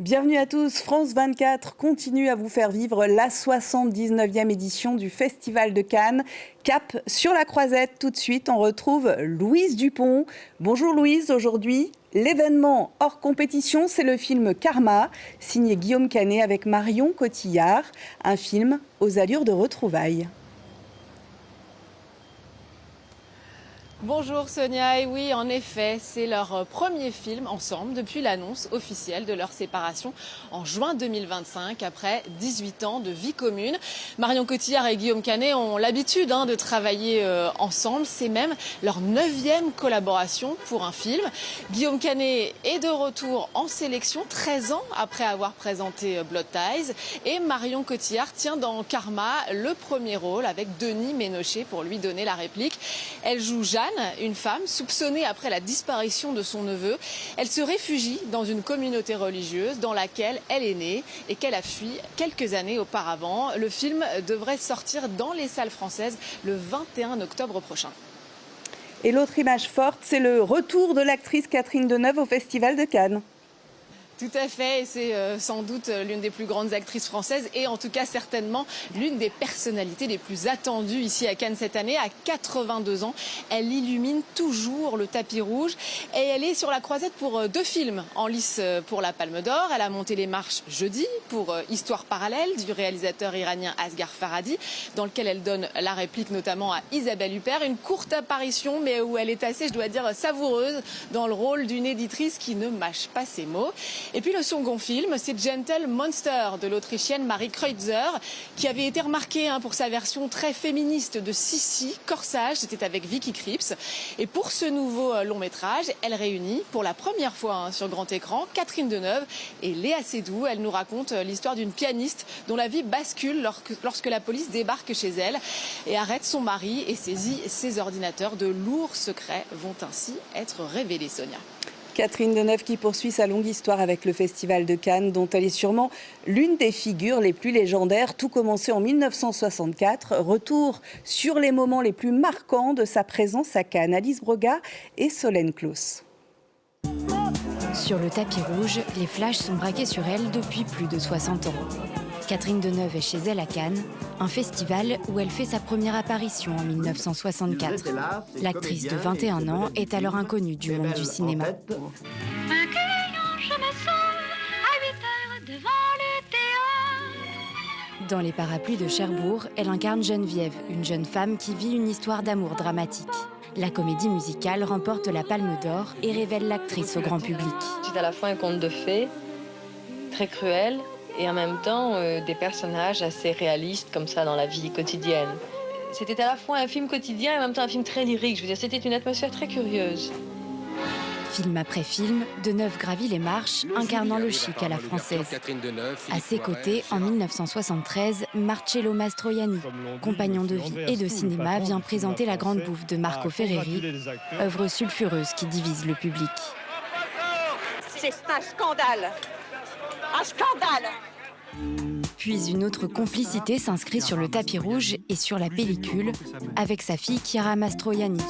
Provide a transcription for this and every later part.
Bienvenue à tous. France 24 continue à vous faire vivre la 79e édition du Festival de Cannes. Cap sur la croisette. Tout de suite, on retrouve Louise Dupont. Bonjour Louise. Aujourd'hui, l'événement hors compétition, c'est le film Karma, signé Guillaume Canet avec Marion Cotillard. Un film aux allures de retrouvailles. Bonjour Sonia, et oui en effet c'est leur premier film ensemble depuis l'annonce officielle de leur séparation en juin 2025 après 18 ans de vie commune. Marion Cotillard et Guillaume Canet ont l'habitude de travailler ensemble, c'est même leur 9e collaboration pour un film. Guillaume Canet est de retour en sélection 13 ans après avoir présenté Blood Ties et Marion Cotillard tient dans Karma le premier rôle avec Denis Ménochet pour lui donner la réplique. Elle joue Jeanne, une femme soupçonnée après la disparition de son neveu. Elle se réfugie dans une communauté religieuse dans laquelle elle est née et qu'elle a fui quelques années auparavant. Le film devrait sortir dans les salles françaises le 21 octobre prochain. Et l'autre image forte, c'est le retour de l'actrice Catherine Deneuve au Festival de Cannes. Tout à fait, et c'est sans doute l'une des plus grandes actrices françaises et en tout cas certainement l'une des personnalités les plus attendues ici à Cannes cette année. À 82 ans, elle illumine toujours le tapis rouge et elle est sur la croisette pour 2 films en lice pour la Palme d'Or. Elle a monté les marches jeudi pour Histoire parallèle du réalisateur iranien Asghar Farhadi, dans lequel elle donne la réplique notamment à Isabelle Huppert. Une courte apparition mais où elle est assez, je dois dire, savoureuse dans le rôle d'une éditrice qui ne mâche pas ses mots. Et puis le second film, c'est Gentle Monster de l'Autrichienne Marie Kreutzer, qui avait été remarquée pour sa version très féministe de Sissi, Corsage, c'était avec Vicky Krieps. Et pour ce nouveau long métrage, elle réunit pour la première fois sur grand écran Catherine Deneuve et Léa Seydoux. Elle nous raconte l'histoire d'une pianiste dont la vie bascule lorsque la police débarque chez elle et arrête son mari et saisit ses ordinateurs. De lourds secrets vont ainsi être révélés, Sonia. Catherine Deneuve qui poursuit sa longue histoire avec le Festival de Cannes, dont elle est sûrement l'une des figures les plus légendaires. Tout commencé en 1964. Retour sur les moments les plus marquants de sa présence à Cannes. Alice Broga et Solène Claus. Sur le tapis rouge, les flashs sont braqués sur elle depuis plus de 60 ans. Catherine Deneuve est chez elle à Cannes, un festival où elle fait sa première apparition en 1964. L'actrice de 21 ans est alors inconnue du monde du cinéma. Dans Les Parapluies de Cherbourg, elle incarne Geneviève, une jeune femme qui vit une histoire d'amour dramatique. La comédie musicale remporte la Palme d'Or et révèle l'actrice au grand public. C'est à la fois un conte de fées, très cruel, et en même temps des personnages assez réalistes comme ça dans la vie quotidienne. C'était à la fois un film quotidien et en même temps un film très lyrique. Je veux dire, c'était une atmosphère très curieuse. Film après film, Deneuve gravit les marches, incarnant le chic à la française. À ses côtés, en 1973, Marcello Mastroianni, compagnon de vie et de cinéma, vient présenter La Grande Bouffe de Marco Ferreri, œuvre sulfureuse qui divise le public. C'est un scandale! Un scandale! Puis une autre complicité s'inscrit sur le tapis rouge et sur la pellicule avec sa fille Chiara Mastroianni.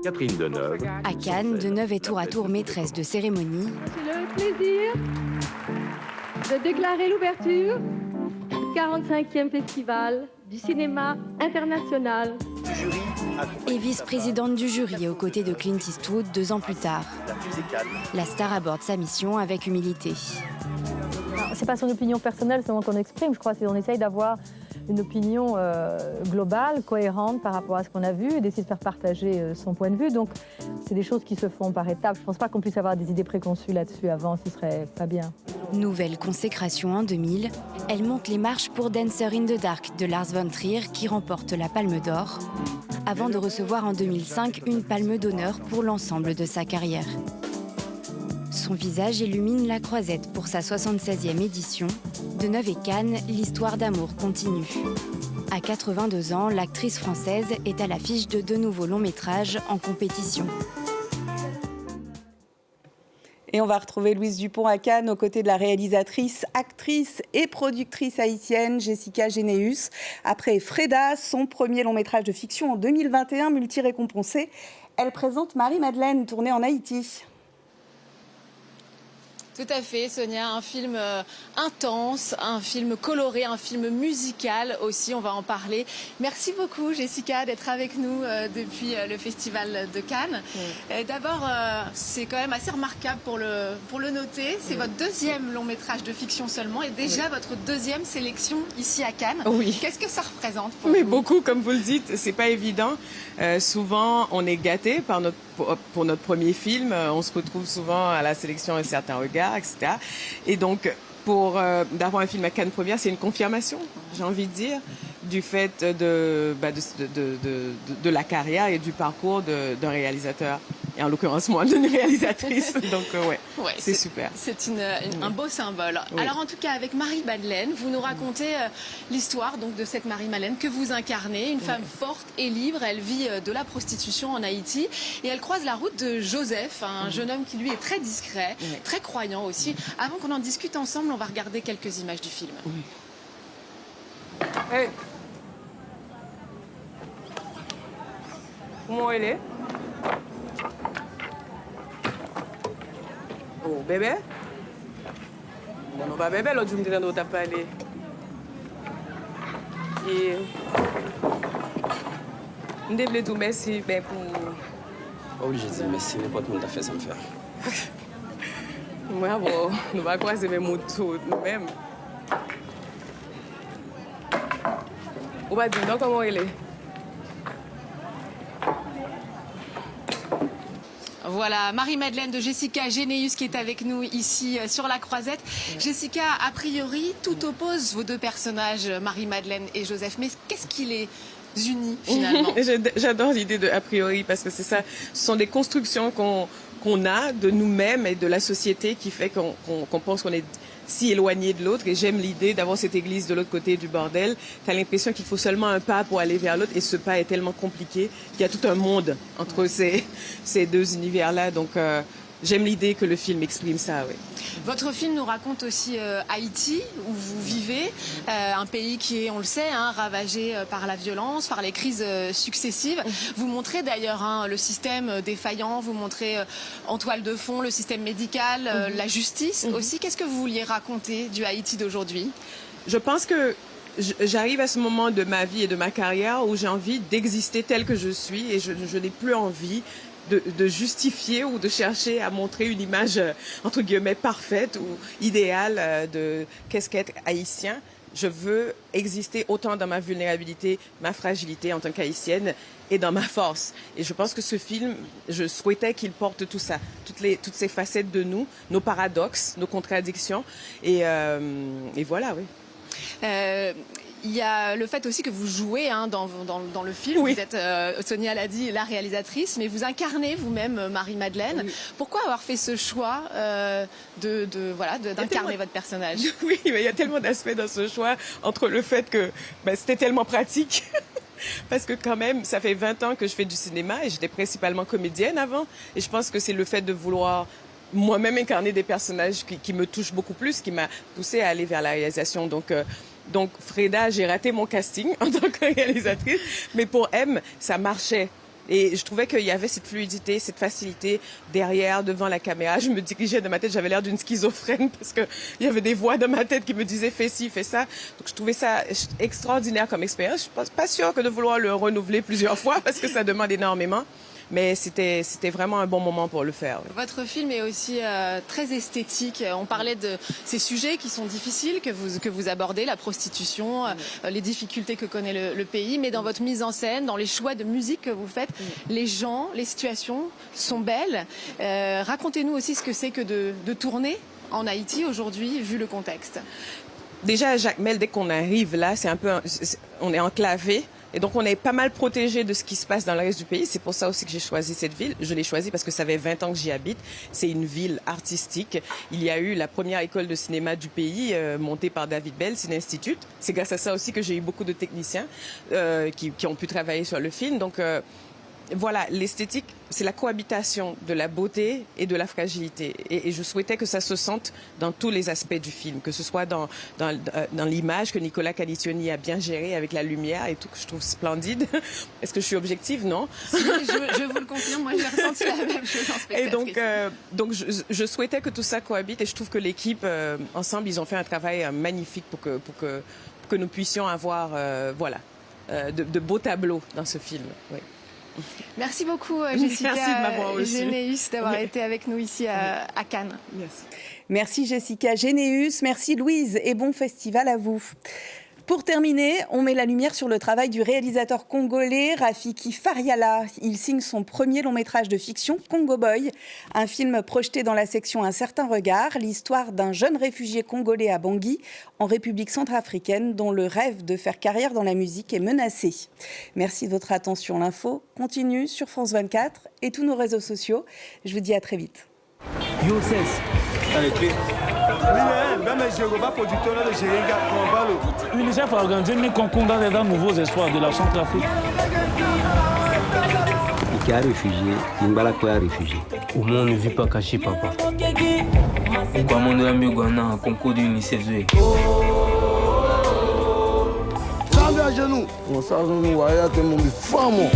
Catherine Deneuve. À Cannes, Deneuve est tour à tour maîtresse de cérémonie. J'ai le plaisir de déclarer l'ouverture du 45e festival du cinéma international. Et vice-présidente du jury aux côtés de Clint Eastwood 2 ans plus tard. La star aborde sa mission avec humilité. C'est pas son opinion personnelle seulement qu'on exprime, je crois, c'est qu'on essaye d'avoir une opinion globale, cohérente par rapport à ce qu'on a vu, et d'essayer de faire partager son point de vue. Donc, c'est des choses qui se font par étapes. Je ne pense pas qu'on puisse avoir des idées préconçues là-dessus avant, ce serait pas bien. Nouvelle consécration en 2000, elle monte les marches pour Dancer in the Dark de Lars von Trier qui remporte la Palme d'Or, avant de recevoir en 2005 une Palme d'honneur pour l'ensemble de sa carrière. Son visage illumine la croisette pour sa 76e édition. Deneuve et Cannes, l'histoire d'amour continue. À 82 ans, l'actrice française est à l'affiche de 2 nouveaux longs métrages en compétition. Et on va retrouver Louise Dupont à Cannes aux côtés de la réalisatrice, actrice et productrice haïtienne Jessica Généus. Après Freda, son premier long métrage de fiction en 2021, multi-récompensé, elle présente Marie-Madeleine, tournée en Haïti. Tout à fait, Sonia, un film intense, un film coloré, un film musical aussi, on va en parler. Merci beaucoup Jessica d'être avec nous depuis le Festival de Cannes. D'abord, c'est quand même assez remarquable pour le noter, c'est votre deuxième long métrage de fiction seulement et déjà votre deuxième sélection ici à Cannes. Oui. Qu'est-ce que ça représente pour Mais vous? beaucoup, comme vous le dites, c'est pas évident. Souvent, on est gâté pour notre premier film. On se retrouve souvent à la sélection un certain regard, etc. Et donc, d'avoir un film à Cannes Première, c'est une confirmation, j'ai envie de dire, du fait de la carrière et du parcours d'un réalisateur. Et en l'occurrence, moi, d'une réalisatrice. Donc, ouais, c'est super. C'est un beau symbole. Oui. Alors, en tout cas, avec Marie-Madeleine, vous nous racontez l'histoire donc de cette Marie-Madeleine que vous incarnez, une femme forte et libre. Elle vit de la prostitution en Haïti et elle croise la route de Joseph, un jeune homme qui, lui, est très discret, très croyant aussi. Avant qu'on en discute ensemble, on va regarder quelques images du film. Oui. Hey. Comment elle est? Oh, bébé? Non, pas bébé, l'autre jour, je me disais, t'as pas allé. Et... Je voulais tout merci pour... Pas obligé de dire merci, n'importe qui t'a fait, ça me fait. Moi, bon, nous va croiser mes motos nous-mêmes. On va dire, donc, comment elle est? Voilà, Marie-Madeleine de Jessica Généus qui est avec nous ici sur la Croisette. Jessica, a priori, tout oppose vos deux personnages, Marie-Madeleine et Joseph. Mais qu'est-ce qui les unit finalement? J'adore l'idée de a priori parce que c'est ça. Ce sont des constructions qu'on a de nous-mêmes et de la société qui fait qu'on pense qu'on est si éloigné de l'autre. Et j'aime l'idée d'avoir cette église de l'autre côté du bordel. Tu as l'impression qu'il faut seulement un pas pour aller vers l'autre. Et ce pas est tellement compliqué qu'il y a tout un monde entre ces deux univers-là. Donc, j'aime l'idée que le film exprime ça, oui. Votre film nous raconte aussi Haïti, où vous vivez, un pays qui est, on le sait, ravagé par la violence, par les crises successives. Vous montrez d'ailleurs le système défaillant, vous montrez en toile de fond le système médical, la justice aussi. Qu'est-ce que vous vouliez raconter du Haïti d'aujourd'hui? Je pense que j'arrive à ce moment de ma vie et de ma carrière où j'ai envie d'exister tel que je suis et je n'ai plus envie de justifier ou de chercher à montrer une image, entre guillemets, parfaite ou idéale de qu'est-ce qu'être haïtien. Je veux exister autant dans ma vulnérabilité, ma fragilité en tant qu'haïtienne et dans ma force. Et je pense que ce film, je souhaitais qu'il porte tout ça, toutes ces facettes de nous, nos paradoxes, nos contradictions. Et voilà, oui. Il y a le fait aussi que vous jouez dans le film. Oui. Vous êtes, Sonia l'a dit, la réalisatrice, mais vous incarnez vous-même Marie-Madeleine. Oui. Pourquoi avoir fait ce choix d'incarner votre personnage? Oui, mais il y a tellement d'aspects dans ce choix, entre le fait que c'était tellement pratique. Parce que quand même, ça fait 20 ans que je fais du cinéma et j'étais principalement comédienne avant. Et je pense que c'est le fait de vouloir moi-même incarner des personnages qui me touchent beaucoup plus, qui m'a poussée à aller vers la réalisation. Donc Freda, j'ai raté mon casting en tant que réalisatrice, mais pour M, ça marchait. Et je trouvais qu'il y avait cette fluidité, cette facilité derrière, devant la caméra. Je me dirigeais dans ma tête, j'avais l'air d'une schizophrène parce qu'il y avait des voix dans ma tête qui me disaient fais ci, fais ça. Donc je trouvais ça extraordinaire comme expérience. Je ne suis pas sûre que de vouloir le renouveler plusieurs fois parce que ça demande énormément. Mais c'était vraiment un bon moment pour le faire. Oui. Votre film est aussi très esthétique. On parlait de ces sujets qui sont difficiles, que vous abordez, la prostitution, les difficultés que connaît le pays. Mais dans votre mise en scène, dans les choix de musique que vous faites, les gens, les situations sont belles. Racontez-nous aussi ce que c'est que de tourner en Haïti aujourd'hui, vu le contexte. Déjà, à Jacmel, dès qu'on arrive là, on est enclavé. Et donc, on est pas mal protégé de ce qui se passe dans le reste du pays. C'est pour ça aussi que j'ai choisi cette ville. Je l'ai choisie parce que ça fait 20 ans que j'y habite. C'est une ville artistique. Il y a eu la première école de cinéma du pays, montée par David Bell, Ciné-Institute. C'est grâce à ça aussi que j'ai eu beaucoup de techniciens qui ont pu travailler sur le film. Donc, voilà, l'esthétique, c'est la cohabitation de la beauté et de la fragilité. Et je souhaitais que ça se sente dans tous les aspects du film, que ce soit dans l'image que Nicolas Calicioni a bien géré avec la lumière et tout, que je trouve splendide. Est-ce que je suis objective? Non. Je vous le confirme, moi j'ai ressenti la même chose en spectatrice. Et donc je souhaitais que tout ça cohabite et je trouve que l'équipe, ensemble, ils ont fait un travail magnifique pour que nous puissions avoir de beaux tableaux dans ce film. Oui. Merci beaucoup Jessica Généus d'avoir été avec nous ici à Cannes. Merci. Merci Jessica Généus, merci Louise et bon festival à vous. Pour terminer, on met la lumière sur le travail du réalisateur congolais Rafiki Fariala. Il signe son premier long métrage de fiction, Congo Boy, un film projeté dans la section Un certain regard, l'histoire d'un jeune réfugié congolais à Bangui, en République centrafricaine, dont le rêve de faire carrière dans la musique est menacé. Merci de votre attention. L'info continue sur France 24 et tous nos réseaux sociaux. Je vous dis à très vite. Yo, l'UNICEF a organisé une concours des nouveaux espoirs de la Centrafrique. Qui a réfugié, Imbalako a réfugié. Au moins on ne vit pas caché, papa. Comment on a mis Ghana un concours de l'UNICEF? Sambi à genoux. On s'en va nous voir, il y a des moments de femmes.